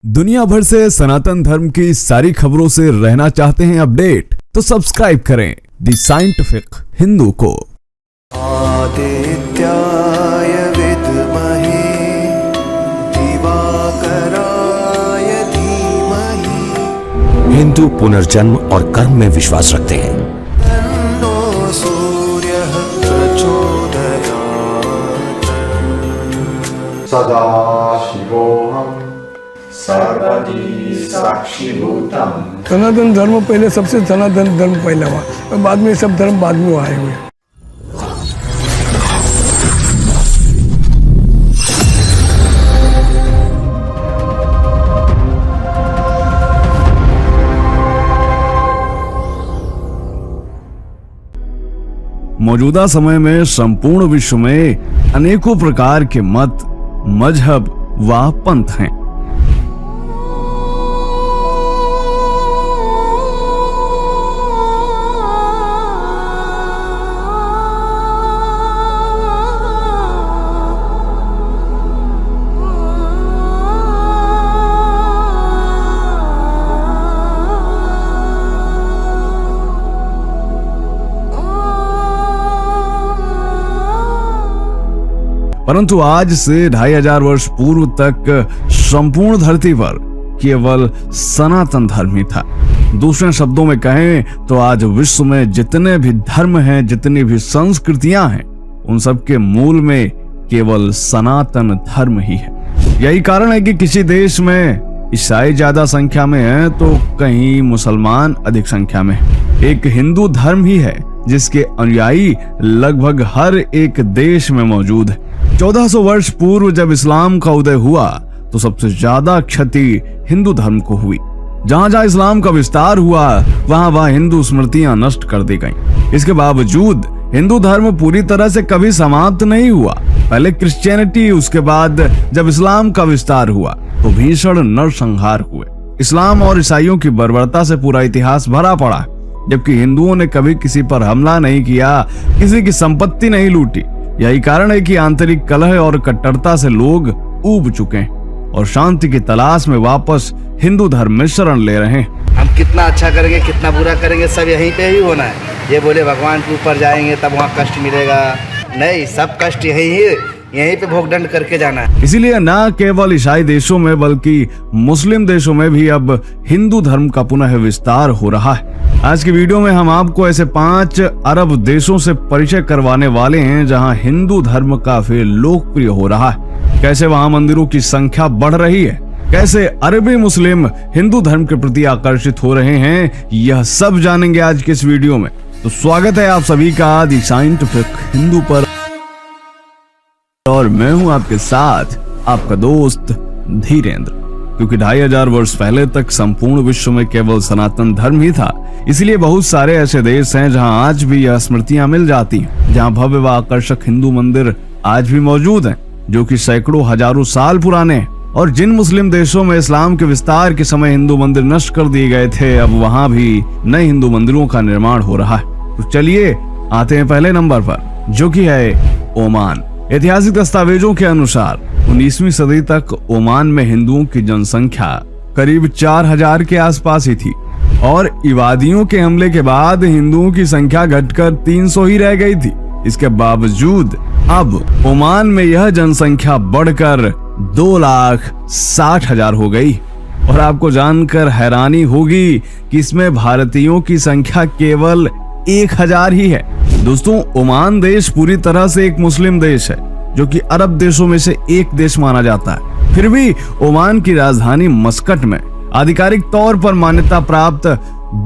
दुनिया भर से सनातन धर्म की सारी खबरों से रहना चाहते हैं अपडेट, तो सब्सक्राइब करें द साइंटिफिक हिंदू को। आदित्याय विद्महे दिवाकराय धीमहि। हिंदू पुनर्जन्म और कर्म में विश्वास रखते हैं। तन्नो सूर्यः प्रचोदयात्। सदाशिवोऽहं सर्वदी साक्षीभूतम्। सनातन धर्म पहले, सबसे सनातन धर्म पहला हुआ और बाद में सब धर्म बाद में आए हुए। मौजूदा समय में संपूर्ण विश्व में अनेकों प्रकार के मत, मजहब व पंथ हैं। परंतु आज से 2500 वर्ष पूर्व तक संपूर्ण धरती पर केवल सनातन धर्म ही था। दूसरे शब्दों में कहें तो आज विश्व में जितने भी धर्म हैं, जितनी भी संस्कृतियां हैं, उन सब के मूल में केवल सनातन धर्म ही है। यही कारण है कि किसी देश में ईसाई ज्यादा संख्या में है तो कहीं मुसलमान अधिक संख्या में। एक हिंदू धर्म ही है जिसके अनुयायी लगभग हर एक देश में मौजूद है। 1400 वर्ष पूर्व जब इस्लाम का उदय हुआ तो सबसे ज्यादा क्षति हिंदू धर्म को हुई। जहां जहां इस्लाम का विस्तार हुआ वहां वहां हिंदू स्मृतियां नष्ट कर दी गईं। इसके बावजूद हिंदू धर्म पूरी तरह से कभी समाप्त नहीं हुआ। पहले क्रिश्चियनिटी, उसके बाद जब इस्लाम का विस्तार हुआ तो भीषण नरसंहार हुए। इस्लाम और ईसाइयों की बर्बरता से पूरा इतिहास भरा पड़ा, जबकि हिंदुओं ने कभी किसी पर हमला नहीं किया, किसी की संपत्ति नहीं लूटी। यही कारण है कि आंतरिक कलह और कट्टरता से लोग ऊब चुके हैं और शांति की तलाश में वापस हिंदू धर्म में शरण ले रहे हैं। हम कितना अच्छा करेंगे, कितना बुरा करेंगे, सब यहीं पे ही होना है। ये बोले भगवान के ऊपर जाएंगे तब वहाँ कष्ट मिलेगा, नहीं, सब कष्ट यहीं पे भोगदंड करके जाना है। इसीलिए न केवल ईसाई देशों में बल्कि मुस्लिम देशों में भी अब हिंदू धर्म का पुनः विस्तार हो रहा है। आज की वीडियो में हम आपको ऐसे 5 अरब देशों से परिचय करवाने वाले हैं जहां हिंदू धर्म काफी लोकप्रिय हो रहा है। कैसे वहां मंदिरों की संख्या बढ़ रही है, कैसे अरबी मुस्लिम हिंदू धर्म के प्रति आकर्षित हो रहे हैं, यह सब जानेंगे आज के इस वीडियो में। तो स्वागत है आप सभी का द साइंटिफिक हिंदू पर, और मैं हूं आपके साथ आपका दोस्त धीरेन्द्र। क्योंकि 2500 वर्ष पहले तक संपूर्ण विश्व में केवल सनातन धर्म ही था, इसलिए बहुत सारे ऐसे देश हैं जहां आज भी यह स्मृतियां मिल जाती हैं, जहां भव्य व आकर्षक हिंदू मंदिर आज भी मौजूद हैं, जो कि सैकड़ों हजारों साल पुराने हैं। और जिन मुस्लिम देशों में इस्लाम के विस्तार के समय हिंदू मंदिर नष्ट कर दिए गए थे, अब वहां भी नए हिंदू मंदिरों का निर्माण हो रहा है। तो चलिए आते हैं पहले नंबर पर, जो कि है ओमान। ऐतिहासिक दस्तावेजों के अनुसार 19वीं सदी तक ओमान में हिंदुओं की जनसंख्या करीब 4000 के आसपास ही थी और इबादियों के हमले के बाद हिंदुओं की संख्या घटकर 300 ही रह गई थी। इसके बावजूद अब ओमान में यह जनसंख्या बढ़कर 2,60,000 हो गई। और आपको जानकर हैरानी होगी कि इसमें भारतीयों की संख्या केवल 1000 ही है। दोस्तों, ओमान देश पूरी तरह से एक मुस्लिम देश है, जो कि अरब देशों में से एक देश माना जाता है। फिर भी ओमान की राजधानी मस्कट में आधिकारिक तौर पर मान्यता प्राप्त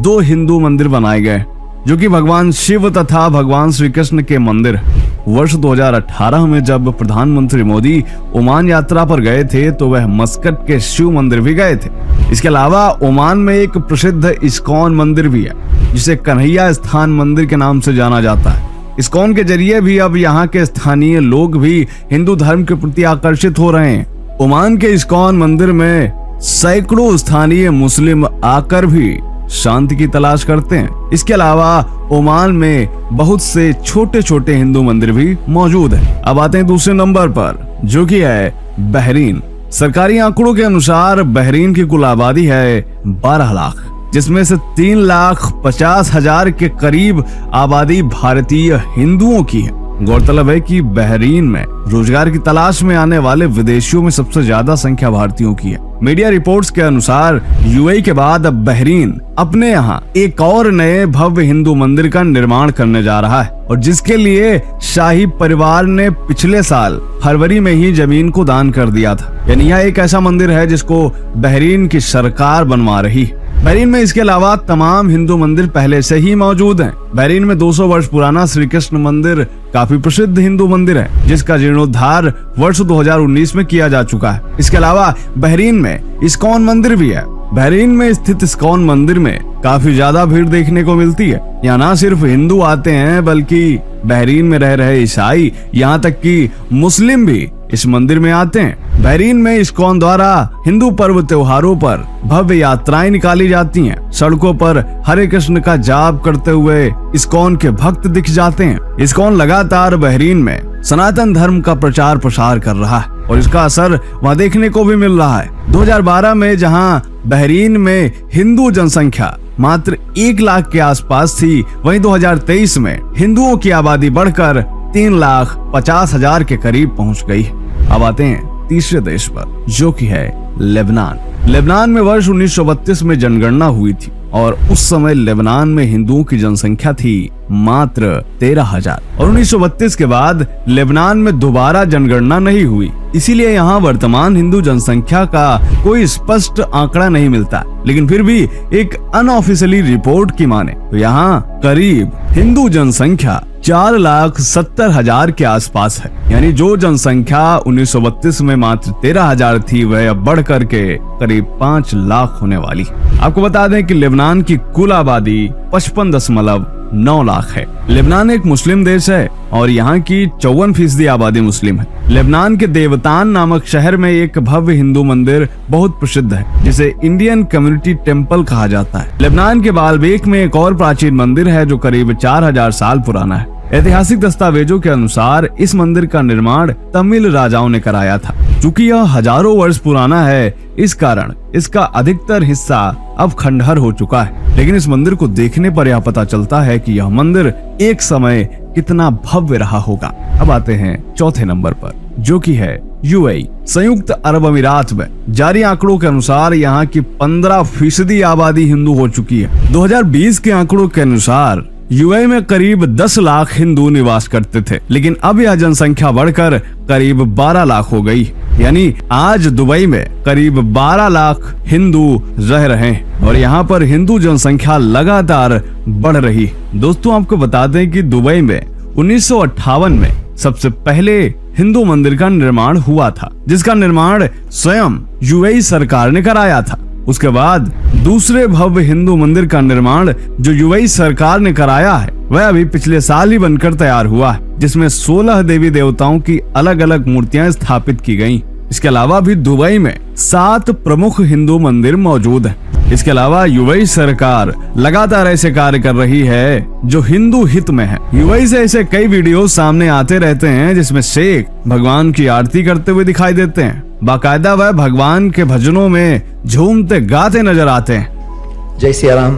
2 हिंदू मंदिर बनाए गए, जो कि भगवान शिव तथा भगवान श्री कृष्ण के मंदिर। वर्ष 2018 में जब प्रधानमंत्री मोदी ओमान यात्रा पर गए थे तो वह मस्कट के शिव मंदिर भी गए थे। इसके अलावा ओमान में एक प्रसिद्ध इस्कॉन मंदिर भी है, जिसे कन्हैया स्थान मंदिर के नाम से जाना जाता है। इस्कॉन के जरिए भी अब यहाँ के स्थानीय लोग भी हिंदू धर्म के प्रति आकर्षित हो रहे हैं। ओमान के इस्कॉन मंदिर में सैकड़ों स्थानीय मुस्लिम आकर भी शांति की तलाश करते हैं। इसके अलावा ओमान में बहुत से छोटे छोटे हिंदू मंदिर भी मौजूद हैं। अब आते हैं दूसरे नंबर पर, जो कि है बहरीन। सरकारी आंकड़ों के अनुसार बहरीन की कुल आबादी है 12 लाख, जिसमें से 3,50,000 के करीब आबादी भारतीय हिंदुओं की है। गौरतलब है कि बहरीन में रोजगार की तलाश में आने वाले विदेशियों में सबसे ज्यादा संख्या भारतीयों की है। मीडिया रिपोर्ट्स के अनुसार यूएई के बाद अब बहरीन अपने यहाँ एक और नए भव्य हिंदू मंदिर का निर्माण करने जा रहा है, और जिसके लिए शाही परिवार ने पिछले साल फरवरी में ही जमीन को दान कर दिया था। यानी यह एक ऐसा मंदिर है जिसको बहरीन की सरकार बनवा रही है। बहरीन में इसके अलावा तमाम हिंदू मंदिर पहले से ही मौजूद हैं। बहरीन में 200 वर्ष पुराना श्री कृष्ण मंदिर काफी प्रसिद्ध हिंदू मंदिर है, जिसका जीर्णोद्धार वर्ष 2019 में किया जा चुका है। इसके अलावा बहरीन में इस्कॉन मंदिर भी है। बहरीन में स्थित इस्कॉन मंदिर में काफी ज्यादा भीड़ देखने को मिलती है। यहाँ न सिर्फ हिंदू आते हैं, बल्कि बहरीन में रह रहे ईसाई, यहाँ तक कि मुस्लिम भी इस मंदिर में आते हैं। बहरीन में इस्कॉन द्वारा हिंदू पर्व त्योहारों पर भव्य यात्राएं निकाली जाती हैं। सड़कों पर हरे कृष्ण का जाप करते हुए इस्कॉन के भक्त दिख जाते हैं। इस्कॉन लगातार बहरीन में सनातन धर्म का प्रचार प्रसार कर रहा है, और इसका असर वहाँ देखने को भी मिल रहा है। 2012 में जहाँ बहरीन में हिंदू जनसंख्या मात्र 1 लाख के आसपास थी, वहीं 2023 में हिंदुओं की आबादी बढ़कर 3,50,000 के करीब पहुंच गई। अब आते हैं तीसरे देश पर, जो कि है लेबनान। लेबनान में वर्ष 1932 में जनगणना हुई थी, और उस समय लेबनान में हिंदुओं की जनसंख्या थी मात्र 13,000, और 1932 के बाद लेबनान में दोबारा जनगणना नहीं हुई। इसीलिए यहाँ वर्तमान हिंदू जनसंख्या का कोई स्पष्ट आंकड़ा नहीं मिलता। लेकिन फिर भी एक अनऑफिशियली रिपोर्ट की माने तो यहाँ करीब हिंदू जनसंख्या 4,70,000 के आसपास है। यानी जो जनसंख्या 1932 में मात्र 13,000 थी, वह अब बढ़ करके करीब 5 लाख होने वाली। आपको बता दें कि लेबनान की कुल आबादी 55.9 लाख है। लेबनान एक मुस्लिम देश है, और यहाँ की 54% आबादी मुस्लिम है। लेबनान के देवतान नामक शहर में एक भव्य हिंदू मंदिर बहुत प्रसिद्ध है, जिसे इंडियन कम्युनिटी टेम्पल कहा जाता है। लेबनान के बालबेक में एक और प्राचीन मंदिर है, जो करीब 4,000 साल पुराना है। ऐतिहासिक दस्तावेजों के अनुसार इस मंदिर का निर्माण तमिल राजाओं ने कराया था। चूंकि यह हजारों वर्ष पुराना है, इस कारण इसका अधिकतर हिस्सा अब खंडहर हो चुका है। लेकिन इस मंदिर को देखने पर यह पता चलता है कि यह मंदिर एक समय कितना भव्य रहा होगा। अब आते हैं चौथे नंबर पर, जो कि है यूएई, संयुक्त अरब अमीरात में। जारी आंकड़ों के अनुसार यहाँ की 15% आबादी हिंदू हो चुकी है। 2020 के आंकड़ों के अनुसार यूएई में करीब 10 लाख हिंदू निवास करते थे, लेकिन अब यह जनसंख्या बढ़कर करीब 12 लाख हो गई। यानी आज दुबई में करीब 12 लाख हिंदू रह रहे हैं, और यहाँ पर हिंदू जनसंख्या लगातार बढ़ रही। दोस्तों, आपको बता दें कि दुबई में 1958 में सबसे पहले हिंदू मंदिर का निर्माण हुआ था, जिसका निर्माण स्वयं यूएई सरकार ने कराया था। उसके बाद दूसरे भव्य हिंदू मंदिर का निर्माण जो यूएई सरकार ने कराया है, वह अभी पिछले साल ही बनकर तैयार हुआ है, जिसमें 16 देवी देवताओं की अलग अलग मूर्तियां स्थापित की गईं। इसके अलावा भी दुबई में 7 प्रमुख हिंदू मंदिर मौजूद हैं। इसके अलावा यूएई सरकार लगातार ऐसे कार्य कर रही है जो हिंदू हित में है। यूएई से ऐसे कई वीडियो सामने आते रहते हैं, जिसमें शेख भगवान की आरती करते हुए दिखाई देते हैं। बाकायदा वह भगवान के भजनों में झूमते गाते नजर आते हैं। जय सिया राम।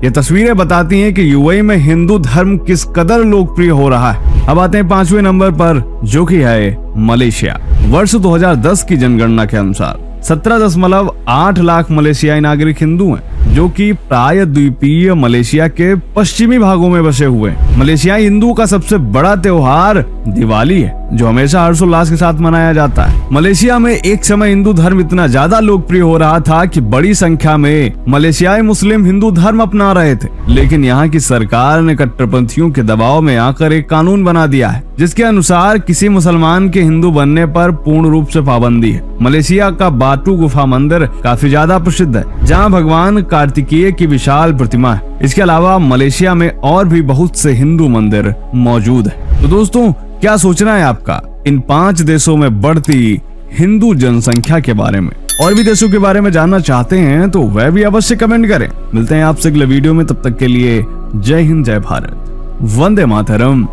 ये तस्वीरें बताती हैं कि यूएई में हिंदू धर्म किस कदर लोकप्रिय हो रहा है। अब आते हैं 5वें नंबर पर, जो कि है मलेशिया। वर्ष 2010 की जनगणना के अनुसार 17.8 लाख मलेशियाई नागरिक हिंदू हैं, जो कि प्राय द्वीपीय मलेशिया के पश्चिमी भागों में बसे हुए हैं। मलेशियाई हिंदुओं का सबसे बड़ा त्योहार दिवाली है, जो हमेशा हर्षोल्लास के साथ मनाया जाता है। मलेशिया में एक समय हिंदू धर्म इतना ज्यादा लोकप्रिय हो रहा था कि बड़ी संख्या में मलेशियाई मुस्लिम हिंदू धर्म अपना रहे थे। लेकिन यहाँ की सरकार ने कट्टरपंथियों के दबाव में आकर एक कानून बना दिया है, जिसके अनुसार किसी मुसलमान के हिंदू बनने पर पूर्ण रूप से पाबंदी है। मलेशिया का बाटू गुफा मंदिर काफी ज्यादा प्रसिद्ध है, जहाँ भगवान कार्तिकेय की विशाल प्रतिमा है। इसके अलावा मलेशिया में और भी बहुत से हिंदू मंदिर मौजूद है। तो दोस्तों, क्या सोचना है आपका इन 5 देशों में बढ़ती हिंदू जनसंख्या के बारे में? और भी देशों के बारे में जानना चाहते हैं तो वह भी अवश्य कमेंट करें। मिलते हैं आपसे अगले वीडियो में, तब तक के लिए जय हिंद, जय भारत, वंदे मातरम।